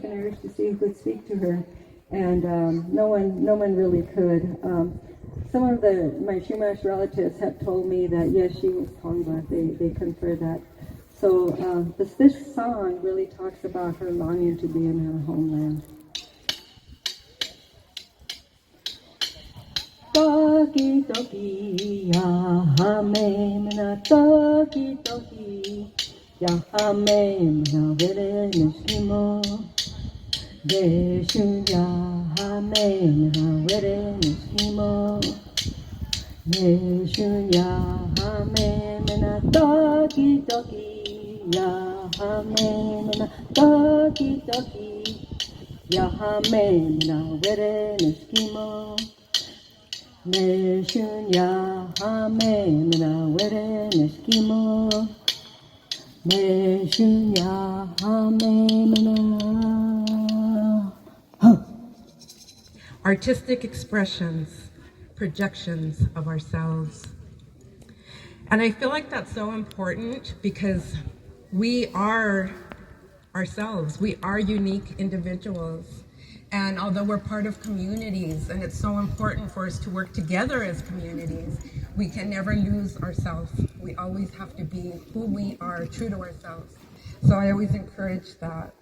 with an urge to see who could speak to her, and no one really could. Some of my Chumash relatives have told me that yes, she was Tongva. They conferred that. So this song really talks about her longing to be in her homeland. Toki toki yahamemna toki toki yahamemna vere nishimo deshu yahamemna vere nishimo deshu yahamemna toki toki yahamemna toki toki yahamemna vere nishimo Neshun yahamemna were neskimo Neshun yahamemna. Artistic expressions, projections of ourselves. And I feel like that's so important because we are ourselves. We are unique individuals. And although we're part of communities, and it's so important for us to work together as communities, we can never lose ourselves. We always have to be who we are, true to ourselves. So I always encourage that.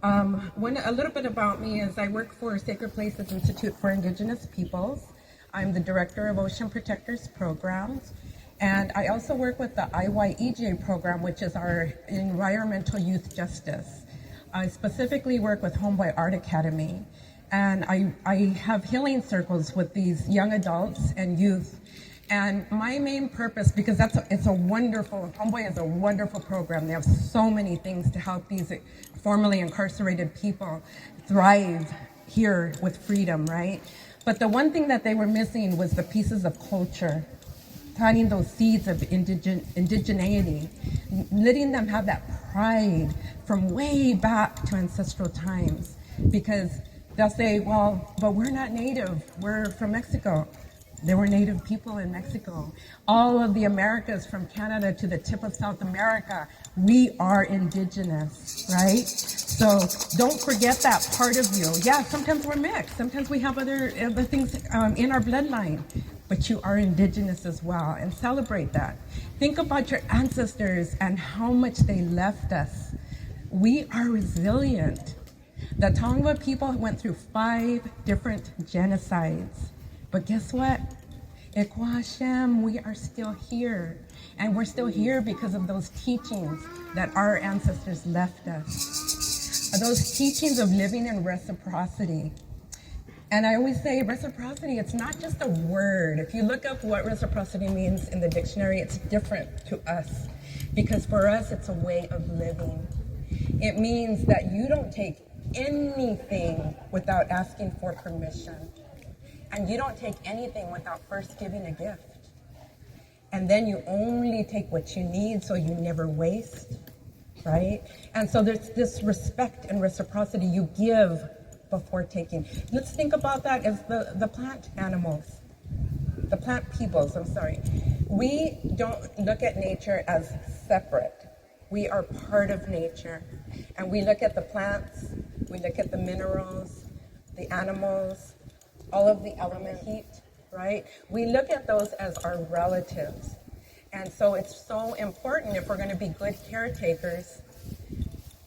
A little bit about me is I work for Sacred Places Institute for Indigenous Peoples. I'm the director of Ocean Protectors Programs. And I also work with the IYEJ program, which is our Environmental Youth Justice. I specifically work with Homeboy Art Academy, and I have healing circles with these young adults and youth. And my main purpose, because Homeboy is a wonderful program. They have so many things to help these formerly incarcerated people thrive here with freedom, right? But the one thing that they were missing was the pieces of culture, planting those seeds of indigeneity, letting them have that pride from way back to ancestral times. Because they'll say, well, but we're not native, we're from Mexico. There were native people in Mexico. All of the Americas, from Canada to the tip of South America, we are indigenous, right? So don't forget that part of you. Yeah, sometimes we're mixed. Sometimes we have other things in our bloodline. But you are indigenous as well, and celebrate that. Think about your ancestors and how much they left us. We are resilient. The Tongva people went through 5 different genocides. But guess what? Ekwa Hashem, we are still here. And we're still here because of those teachings that our ancestors left us. Those teachings of living in reciprocity. And I always say reciprocity, it's not just a word. If you look up what reciprocity means in the dictionary, it's different to us. Because for us, it's a way of living. It means that you don't take anything without asking for permission. And you don't take anything without first giving a gift. And then you only take what you need so you never waste, right? And so there's this respect and reciprocity you give before taking. Let's think about that as the plant animals, the plant peoples, I'm sorry. We don't look at nature as separate. We are part of nature. And we look at the plants, we look at the minerals, the animals, all of the element heat, right? We look at those as our relatives. And so it's so important, if we're going to be good caretakers,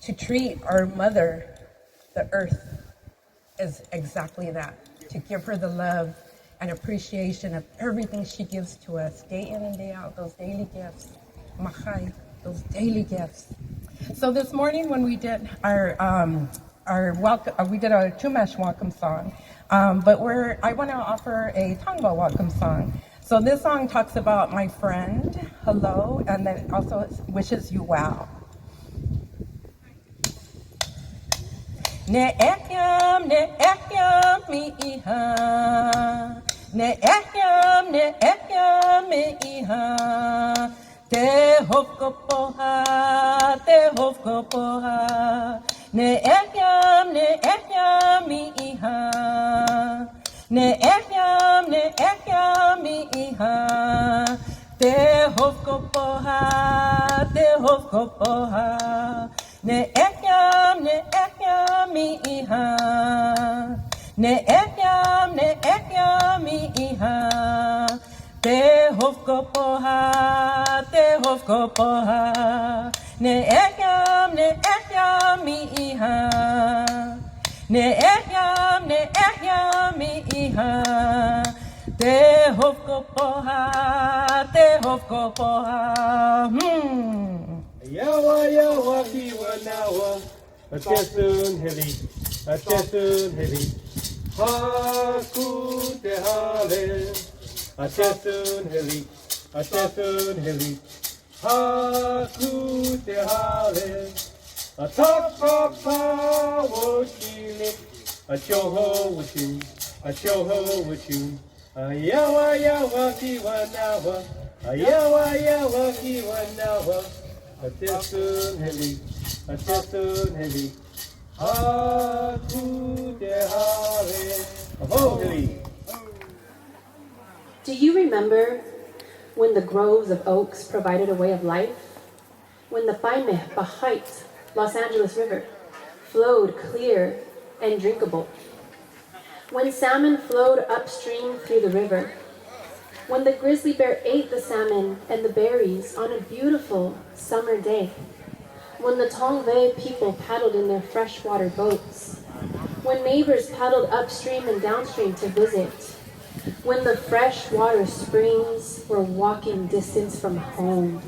to treat our mother, the earth, as exactly that. To give her the love and appreciation of everything she gives to us, day in and day out, those daily gifts. Machai, those daily gifts. So this morning when we did our welcome, we did a Chumash welcome song. But I want to offer a Tongva welcome song. So this song talks about my friend, hello, and then also wishes you well. Ne ekyam mi iha. Ne ekyam mi iha. Te hofkopoha. Ne ekyam mi iha. Ne ekyam mi iha. Te hofkopoha. Ne ekyam mi mi iha. Ne ekya mi iha. Te hofko poha. Ne ekya mi iha. Ne ekya mi iha. Te hofko poha. Yawa kiwa nawa, atesun heli, haku te hale, atesun heli, haku te hale, a top papa wo chile, a choho with you, a yawa kiwa nawa, a yawa kiwa nawa. Atesun heli, haku te hale, aho heli. Do you remember when the groves of oaks provided a way of life? When the Paime, Bahait, Los Angeles River flowed clear and drinkable? When salmon flowed upstream through the river? When the grizzly bear ate the salmon and the berries on a beautiful summer day? When the Tongva people paddled in their freshwater boats? When neighbors paddled upstream and downstream to visit? When the freshwater springs were walking distance from home?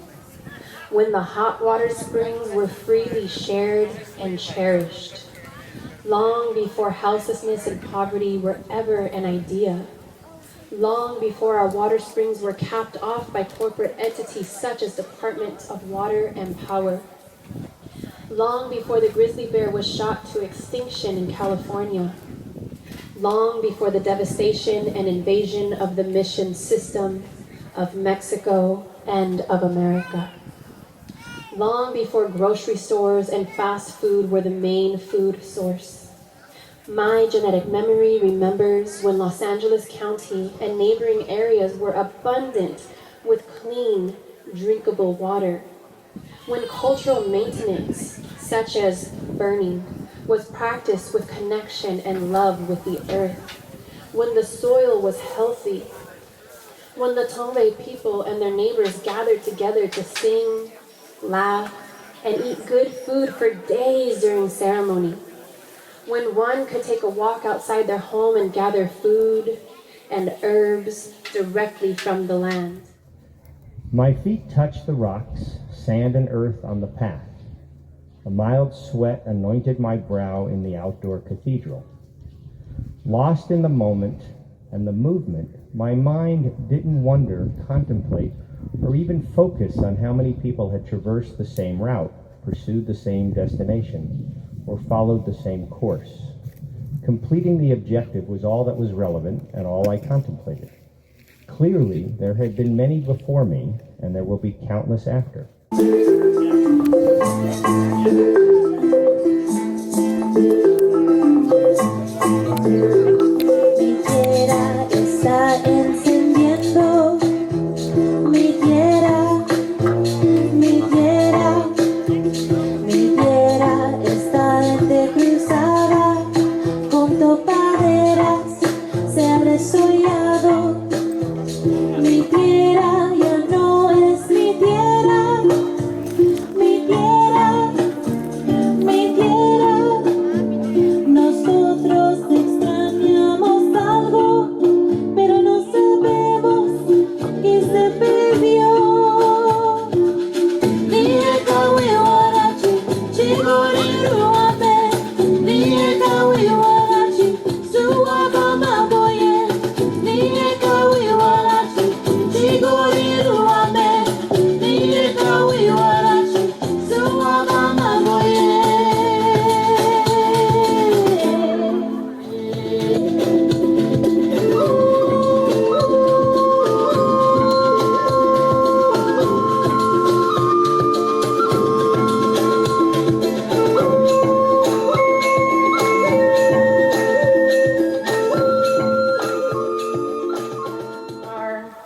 When the hot water springs were freely shared and cherished? Long before houselessness and poverty were ever an idea? Long before our water springs were capped off by corporate entities such as Department of Water and Power. Long before the grizzly bear was shot to extinction in California. Long before the devastation and invasion of the mission system of Mexico and of America. Long before grocery stores and fast food were the main food source. My genetic memory remembers when Los Angeles County and neighboring areas were abundant with clean, drinkable water. When cultural maintenance, such as burning, was practiced with connection and love with the earth. When the soil was healthy. When the Tongva people and their neighbors gathered together to sing, laugh, and eat good food for days during ceremony. When one could take a walk outside their home and gather food and herbs directly from the land. My feet touched the rocks, sand and earth on the path. A mild sweat anointed my brow in the outdoor cathedral. Lost in the moment and the movement, my mind didn't wonder, contemplate, or even focus on how many people had traversed the same route, pursued the same destination, or followed the same course. Completing the objective was all that was relevant and all I contemplated. Clearly, there had been many before me, and there will be countless after.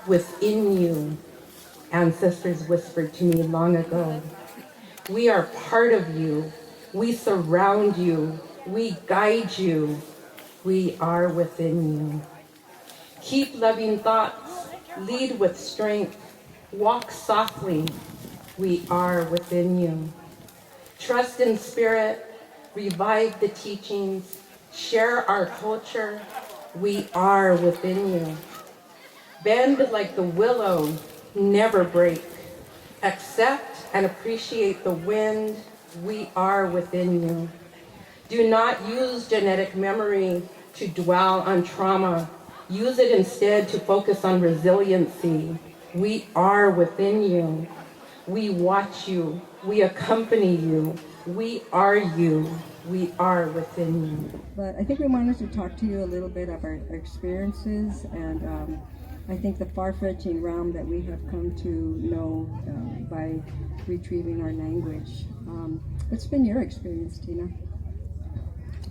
Within you, ancestors whispered to me long ago. We are part of you. We surround you. We guide you. We are within you. Keep loving thoughts. Lead with strength. Walk softly. We are within you. Trust in spirit. Revive the teachings. Share our culture. We are within you. Bend like the willow. Never break. Accept and appreciate the wind. We are within you. Do not use genetic memory to dwell on trauma. Use it instead to focus on resiliency. We are within you. We watch you. We accompany you. We are you. We are within you. But I think we wanted to talk to you a little bit of our experiences and I think the far-fetching realm that we have come to know by retrieving our language. What's been your experience, Tina?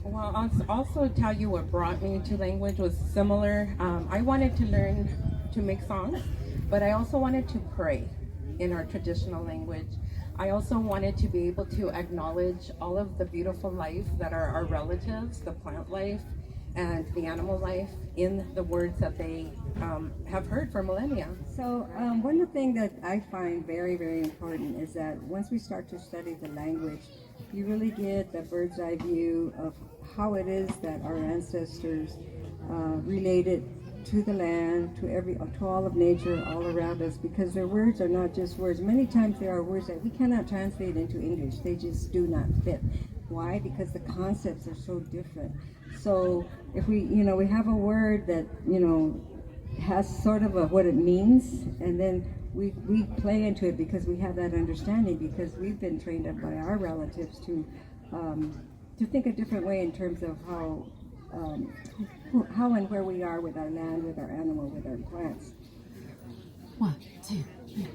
Well, I'll also tell you what brought me to language was similar. I wanted to learn to make songs, but I also wanted to pray in our traditional language. I also wanted to be able to acknowledge all of the beautiful life that are our relatives, the plant life and the animal life, in the words that they have heard for millennia. So one of the things that I find very, very important is that once we start to study the language, you really get the bird's eye view of how it is that our ancestors related to the land, to all of nature all around us, because their words are not just words. Many times there are words that we cannot translate into English. They just do not fit. Why? Because the concepts are so different. So if we have a word that, has sort of what it means, and then we play into it because we have that understanding, because we've been trained up by our relatives to think a different way in terms of how and where we are with our land, with our animal, with our plants. 1, 2, 3.